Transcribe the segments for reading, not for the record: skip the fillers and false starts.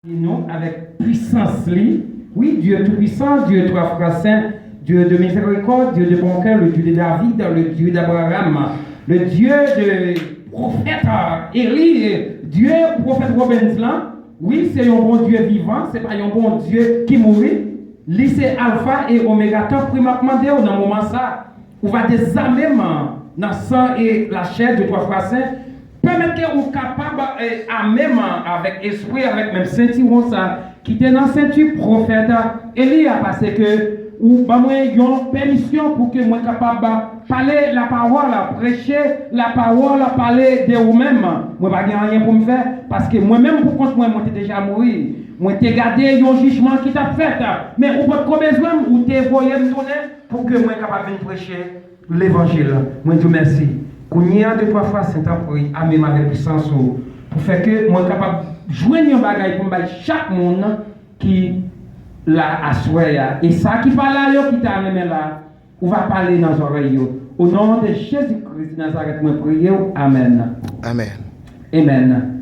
Nous, avec puissance, oui, Dieu tout-puissant, Dieu trois frères saints, Dieu de miséricorde, Dieu de bon cœur, le Dieu de David, le Dieu d'Abraham, le Dieu de prophète Élie, Dieu prophète Robinson, oui, c'est un bon Dieu vivant, c'est pas un bon Dieu qui mourit. Lui, c'est Alpha et Oméga. Tant primement dans le moment ça, on va désamer dans le sang et la chair de trois frères saints. Permettre que vous capable à même avec esprit, avec même ceinture ça, qui était dans ceinture prophète Élie parce que ou bah moi une permission pour que moi capable parler la parole, prêcher la parole, parler de vous-même. Moi pas rien pour me faire parce que moi-même pour compte moi déjà mourir. Moi t'ai gardé un jugement qui t'a fait mais ou pas besoin ou t'es voyé me donner pour que moi capable de prêcher l'évangile. Moi te remercie. Kounia de trois fois c'est appris à même avec puissance pour faire que moi capable joindre un bagage pour chaque monde qui l'a assuré et ça qui parle là qui t'a même là on va parler dans les oreilles au nom de Jésus-Christ Nazareth moi prier amen amen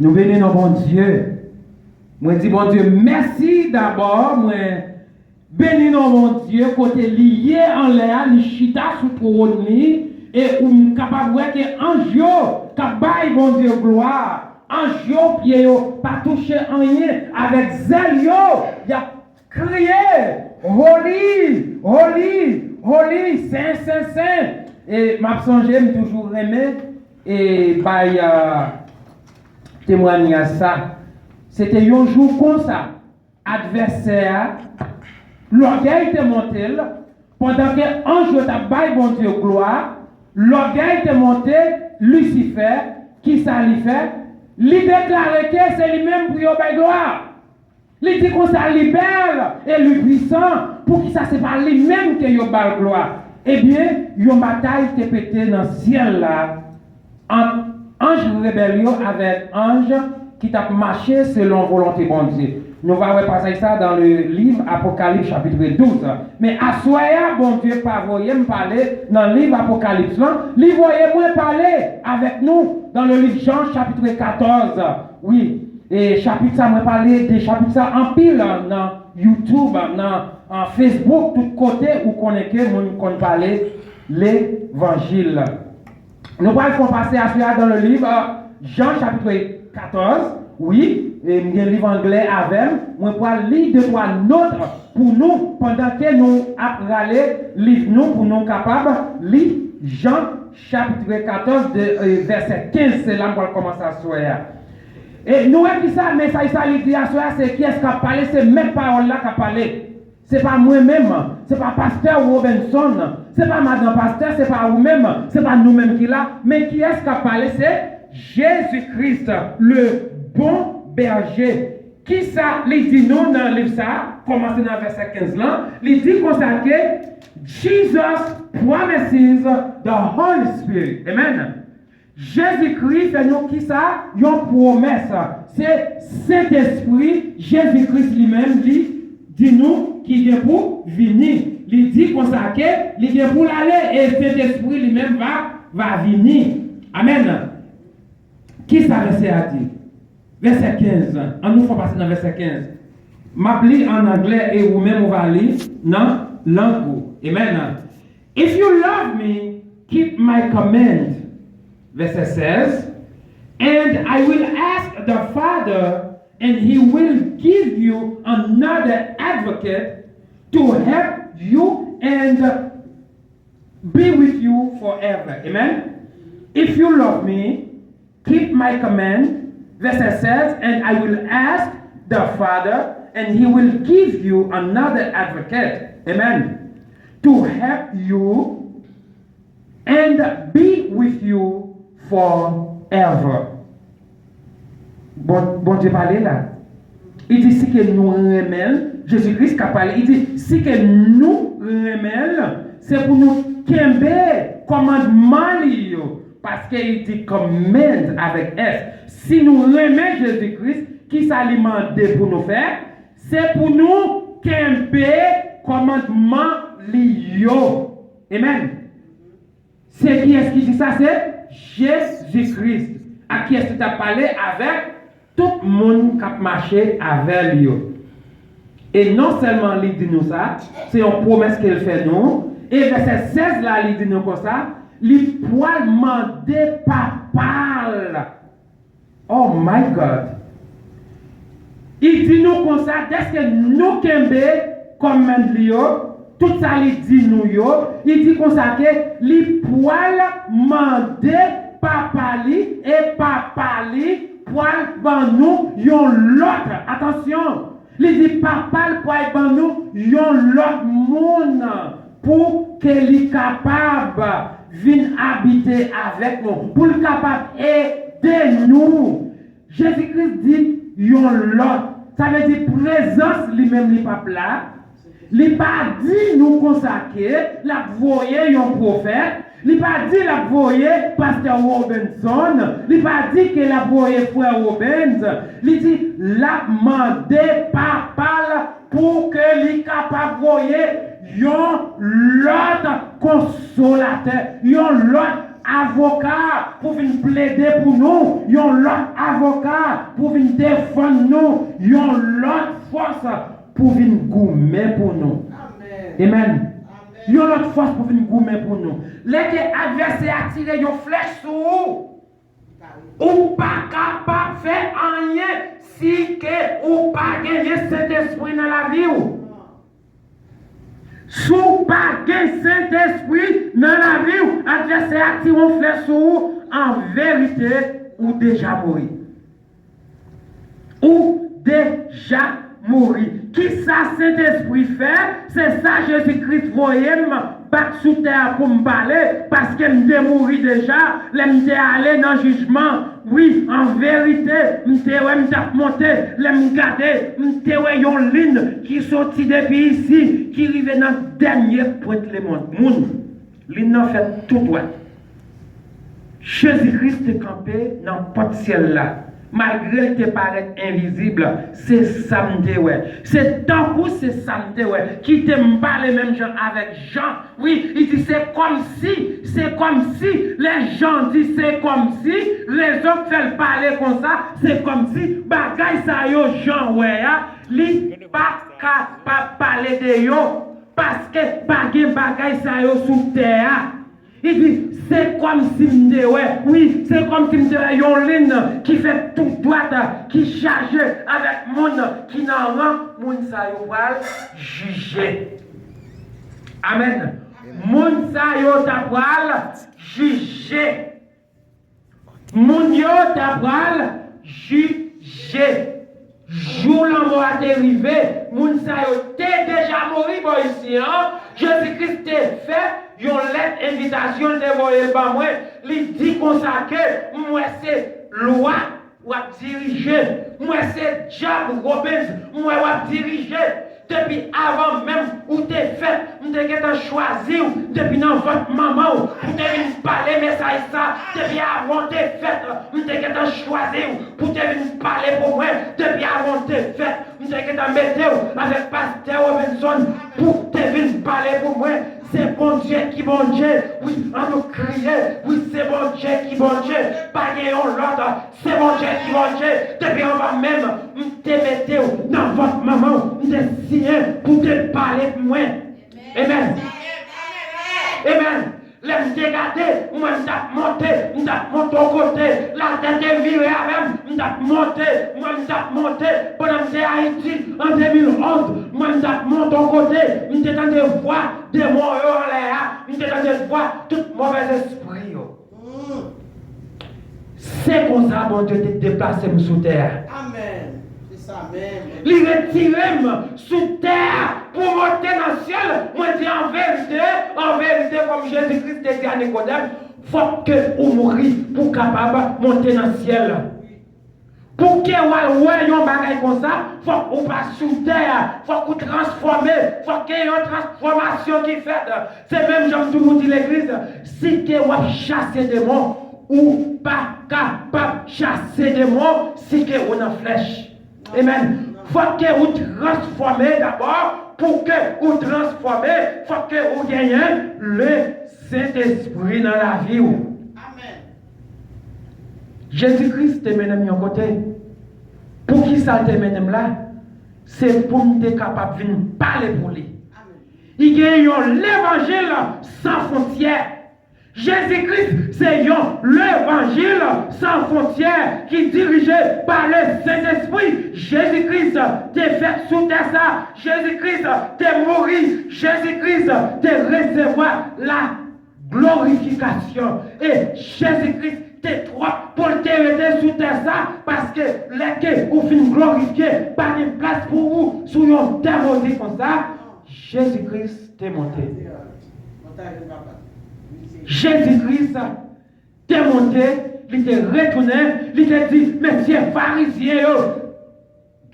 nous bénissons bon Dieu moi dis bon Dieu merci d'abord moi bénissons bon Dieu côté lié en l'air li chita sous trône et ou capable voir que ange capable bon Dieu gloire ange pied pas toucher rien avec zèle il a crié holy holy holy saint saint saint et m'a songé toujours aimé et by témoigner à ça c'était un jour comme ça adversaire l'orgueil était monté pendant que ange t'a bail bon Dieu gloire. L'orgueil était monté, Lucifer, qui ça lui fait? Il déclare que c'est lui-même pour y gloire. Il dit qu'on ça libère et lui puissant pour que ça c'est pas lui-même qui y a gloire. Eh bien, une bataille était pété dans le ciel là. Ange rébellion avec ange qui t'a marché selon volonté bon Dieu. Nous allons passer ça dans le livre Apocalypse chapitre 12. Mais à soya, bon Dieu, pas voyez me parler dans le livre Apocalypse. Lui voyez moi parler avec nous dans le livre Jean chapitre 14. Oui, et chapitre ça, moi parler des chapitres ça en pile dans YouTube, dans Facebook, tout côté où connaissez qu'on parler l'évangile. Nous allons passer à cela dans le livre Jean chapitre 14. Oui, et un livre anglais avec, moi pour lire deux trois notes pour nous pendant que nous apprenons livre nous pour nous capables lire Jean chapitre 14 de verset 15 c'est là qu'on commence à soir. Et nous avons dit ça mais ça il dit à soir c'est qui est-ce qui a parlé c'est même parole là qui a parlé. C'est pas moi-même, c'est pas pasteur Robinson, c'est pas madame pasteur, c'est pas vous-même, c'est pas nous-mêmes qui là, mais qui est-ce qui a parlé c'est Jésus-Christ le bon berger. Qui ça, il dit nous dans le livre ça, commencez dans le verset 15 là, il dit comme ça que Jesus promises the Holy Spirit. Amen. Jésus-Christ fait nous qui ça, une promesse. C'est Saint-Esprit, Jésus-Christ lui-même dit nous qui vient pour venir. Il dit comme ça que il vient pour aller et Saint-Esprit lui-même va venir. Amen. Qui ça verset a dit? Verset 15. On nous fait passer dans verset 15. M'appli en anglais et vous-même vous allez lire dans langue. Amen. If you love me, keep my command. Verset 16. And I will ask the Father, and he will give you another advocate to help you and be with you forever. Amen. If you love me, keep my command. Verset 16, and I will ask the Father, and he will give you another advocate, amen, to help you and be with you forever. Bon Dieu parle là. Il dit si que nous remettons, Jésus-Christ qui a parlé, il dit si que nous remettons, c'est pour nous qu'aimer commandement parce qu'il dit command avec S. Si nous remettons Jésus-Christ, qui s'alimente pour nous faire, c'est pour nous qu'aimer commandement lio. Amen. C'est qui est-ce qui dit ça? C'est Jésus-Christ. À qui est-ce que tu as parlé avec tout le monde qui a marché avec lui. Et non seulement il dit nous ça, c'est une promesse qu'il fait nous. Et verset 16 là, il dit nous comme ça, il pourra demander papa. Oh my God. Il dit nous comme ça, dès que nous kembe comme Mendelio, tout ça il dit nous yo, il dit comme ça que il pourra demander papa li et papa li pour ban nous yon l'autre. Attention. Il dit papa pour ban nous yon l'autre monde pour qu'il est capable de venir habiter avec nous, pour qu'il capable d'aider nous. Jésus-Christ dit yon l'autre. Ça veut dire présence lui-même li pas là. Il pas dit nous consacrer, la voyer un prophète, il pas dit la voyer pasteur Robinson, il pas dit que la voyer frère Robins, il dit la mandé papa pour que il capable voyer l'autre consolateur, l'autre avocat pour venir plaider pour nous, l'autre avocat pour venir défendre nous, l'autre force pour venir goumer pour nous. Amen. Il y a l'autre force pour venir goumer pour nous. Les adversaires attirent une flèche sur vous. Ou pas capable de faire rien si que ou pas gagner cet esprit dans la vie. Si ou pas gagner cet esprit dans la vie, adversaire attire une flèche sur vous, en vérité, ou déjà mourir. Ou déjà mourir. Qui ça Saint-Esprit fait? C'est ça Jésus-Christ voyait battre sous terre pour me parler parce qu'elle me mourir déjà, elle me aller dans le jugement. Oui, en vérité, me monté, me garder, me une ligne qui sortit depuis ici, qui arrive dans le dernier point de monde. Ligne en fait tout droit. Jésus-Christ est campé dans le pot-ciel là. Malgré qu'il te paraît invisible, c'est samedi, ouais. C'est tant que c'est samedi, ouais. Qui te parle les mêmes gens avec Jean. Oui, il dit c'est comme si, les gens disent c'est comme si, les autres font parler comme ça, c'est comme si, bagay sa yo Jean, ouais, li pas capable parler de yo, parce que bagay sa yo sous terre. Il dit, c'est comme si oui, c'est comme si une ligne qui fait tout droit, qui charge avec monde qui n'en rend, moun sa yo va juger. Amen. Moun sa yo ta pral juger. Moun yo ta pral juger. Jour l'amour a arrivé, moun sa yo t'es déjà mort ici, hein? Jésus-Christ t'est fait. Yon lettre invitation de voyer par moi, il dit comme ça que moi c'est loi ou à diriger, moi c'est diable Robins, moi ou à diriger. Depuis avant même où t'es fait, vous t'es choisi depuis dans votre maman, vous t'es parler message ça, depuis avant t'es fait, vous t'es choisi pour te parler pour moi, depuis avant t'es fait, vous t'es mettre avec pasteur Robinson pour te parler pour moi. C'est bon Dieu qui bon Dieu. Oui, on nous crier. Oui, c'est bon Dieu qui bon Dieu. Pas l'autre. C'est bon Dieu qui bon Dieu. Depuis on va même te mettre dans votre maman. Te signer pour te parler pour moi. Amen. Amen. L'aime dégager, moi je monte au côté, la tête est virée avec, moi je monte, pendant que c'est Haïti, en 2011, moi je monte au côté, je de voir des mots en l'air, je de voir tout mauvais esprit. C'est comme ça, mon Dieu, te déplacer sous terre. Amen. Il retire sous terre pour monter dans le ciel. Moi, je dis en vérité, comme Jésus-Christ dit à Nicodème, il faut que vous mouriez pour capable de monter dans le ciel. Pour que vous ayez un bagage comme ça, il faut que vous passiez sous terre, il faut que vous transformez, il faut qu'il y ait une transformation qui est faite. C'est même, comme tout le monde dit l'église, si vous chassez des démons, ou pas capable de chasser des démons, si vous avez une flèche. Amen. Il faut que vous transformez d'abord. Pour que vous transformez, il faut que vous gagnez le Saint-Esprit dans la vie. Amen. Jésus-Christ est maintenant mis à côté. Pour qui ça te mène là? C'est pour nous être capable de venir parler pour lui. Il y a l'évangile sans frontières. Jésus-Christ, c'est l'évangile sans frontières qui est dirigé par le Saint-Esprit. Jésus-Christ t'est fait sous terre ça. Jésus-Christ t'est mort. Jésus-Christ t'est recevoir la glorification. Et Jésus-Christ t'es trop pour te sous terre ça parce que les ou fin glorifié par une place pour vous sur une terre comme ça. Jésus-Christ t'est monté. Jésus-Christ t'est monté, il t'est retourné, il t'a dit, messieurs pharisiens,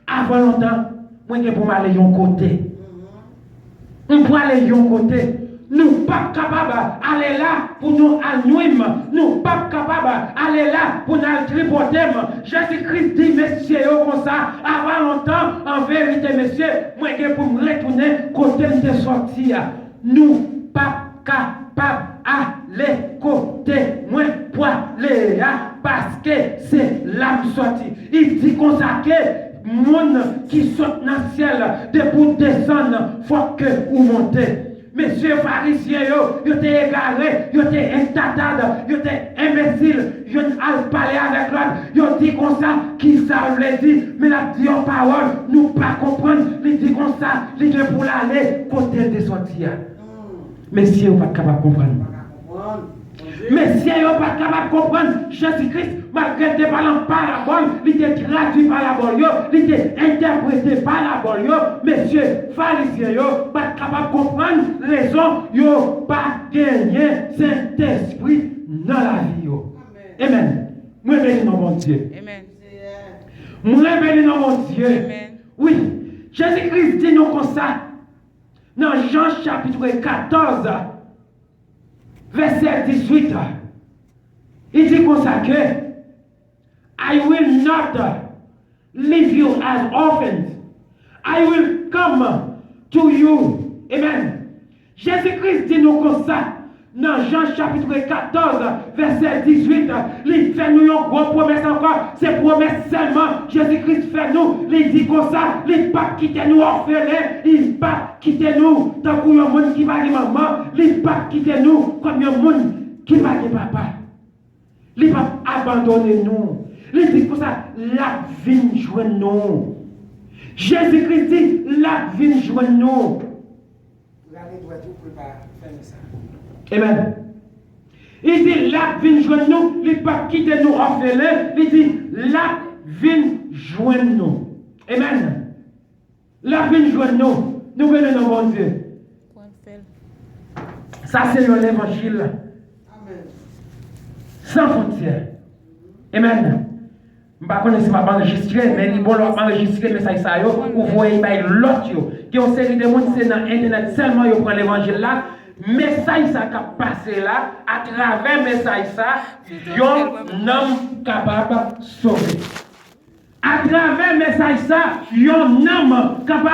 avant longtemps, moi je pour aller de côté. On peut aller de côté. Nous ne sommes pas capables d'aller là pour nous annuimer. Nous ne sommes pas capables d'aller là pour nous tripoter. Jésus-Christ dit, messieurs, comme ça, avant longtemps, en vérité, messieurs, moi je pour me retourner côté de sortir. Nous ne sommes pas capables aller côté moi pour aller là parce que c'est l'âme sortie. Il dit qu'on s'acquiert. Monde qui saute dans le ciel, de pour descendre, il faut que vous montez. Messieurs pharisiens, ils étaient égarés, ils étaient intatades, ils étaient imbéciles, ils ont parlé avec l'autre, ils ont dit comme ça, qui ça voulait dire, mais la dit en parole, nous pas comprendre, ils disent comme ça, ils disent pour aller côté de sortir. Messieurs, vous n'êtes pas capable de comprendre. Messieurs, vous n'êtes pas capable de comprendre. Jésus-Christ, malgré des parlant parabole, il était traduit par la parabole, il était interprété par la parabole. Messieurs, pharisiens, vous n'êtes pas capable de comprendre. Raison, vous n'avez pas gagné Saint-Esprit dans la vie. Amen. Moi, bénis mon Dieu. Amen. Moi, bénis mon Dieu. Amen. Oui, Jésus-Christ dit nous comme ça. Dans Jean chapitre 14, verset 18, il dit comme ça que I will not leave you as orphans. I will come to you. Amen. Jésus-Christ dit nous comme ça. Dans Jean chapitre 14, verset 18, il fait nous une grosse promesse encore. C'est promesse seulement. Jésus-Christ fait nous. Il dit comme ça. Il ne pas quitter nous orphelins. Il ne pas quitter nous tant qu'il y a un monde qui va de maman. Il ne pas quitter nous comme un monde qui va de papa. Il ne pas abandonner nous. Il dit comme ça. La vie joint nous. Jésus-Christ dit la vie joint nous. Regardez, doit tout préparer. Faites ça. Amen. Il dit, la vie joint nous, il ne pas quitter nous orphelins. Il dit, la vie joint nous. Amen. La vie joint nous. Nous venons dans mon Dieu. Ça, c'est l'évangile. Amen. Sans frontières. Amen. Je ne sais pas si je vais enregistrer, mais il va enregistrer le message. Vous voyez l'autre. Il y a une série de monde qui sont dans Internet seulement ils prennent l'évangile là. Message ça qui a passé là, à travers message ça, un homme capable de sauver. À travers message ça, un homme capable